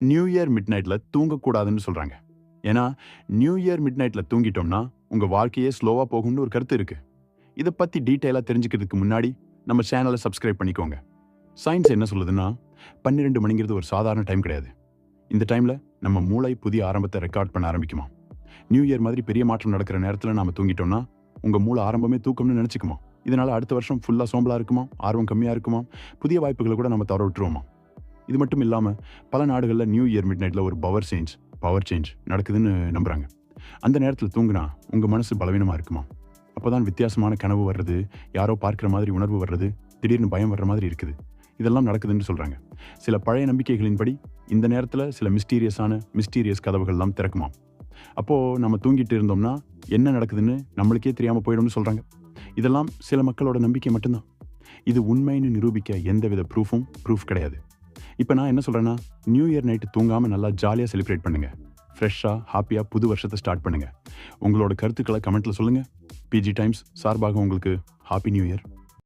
New year mid நைட்ல தூங்கக்கூடாதுன்னு சொல்றாங்க. ஏன்னா நியூ இயர் மிட் நைட்ல தூங்கிட்டோம்னா உங்க வாழ்க்கையே ஸ்லோவா போகும்னு ஒரு கருத்து இருக்கு. இதை பத்தி டீட்டெயிலா தெரிஞ்சுக்கிறதுக்கு முன்னாடி நம்ம சேனலை சப்ஸ்கிரைப் பண்ணிக்கோங்க. சயின்ஸ் என்ன சொல்லுதுன்னா 12 மணிங்கிறது ஒரு சாதாரண டைம் கிடையாது. இந்த டைம்ல நம்ம மூளை புதிய ஆரம்பத்தை ரெக்கார்ட் பண்ண ஆரம்பிக்குமா. நியூ இயர் மாதிரி பெரிய மாற்றம் நடக்கிற நேரத்தில் நாம தூங்கிட்டோம்னா உங்க மூளை ஆரம்பமே தூக்கம்னு நினைச்சுக்குமா. இதனால அடுத்த வருஷம் ஃபுல்லா சோம்பலா இருக்குமா, ஆர்வம் கம்மியா இருக்குமா, புதிய வாய்ப்புகளை கூட நம்ம தவற விட்டுருவோமா. இது மட்டும் இல்லாம பல நாடுகளில் நியூ இயர் மிட் நைட்ல ஒரு பவர் சேஞ்ச் நடக்குதுன்னு நம்புறாங்க. அந்த நேரத்தில் தூங்குனா உங்க மனசு பலவீனமா இருக்குமா. அப்போதான் வித்தியாசமான கனவு வர்றது, யாரோ பார்க்குற மாதிரி உணர்வு வர்றது, திடீர்னு பயம் வர்ற மாதிரி இருக்குது. இதெல்லாம் நடக்குதுன்னு சொல்றாங்க. சில பழைய நம்பிக்கைகளின்படி இந்த நேரத்தில் சில மிஸ்டீரியஸ் கதவுகள்லாம் திறக்குமா. அப்போ நம்ம தூங்கிட்டு இருந்தோம்னா என்ன நடக்குதுன்னு நம்மளுக்கே தெரியாம போயிடும்னு சொல்றாங்க. இதெல்லாம் சில மக்களோட நம்பிக்கை மட்டும்தான். இது உண்மைன்னு நிரூபிக்க எந்தவித ப்ரூஃப் கிடையாது. இப்போ நான் என்ன சொல்றேன்னா, நியூ இயர் நைட்டு தூங்காம நல்லா ஜாலியாக செலிப்ரேட் பண்ணுங்க. ஃப்ரெஷ்ஷாக ஹாப்பியாக புது வருஷத்தை ஸ்டார்ட் பண்ணுங்க. உங்களோட கருத்துக்களை கமெண்ட்ல சொல்லுங்க. பிஜி டைம்ஸ் சார்பாக உங்களுக்கு ஹாப்பி நியூ இயர்.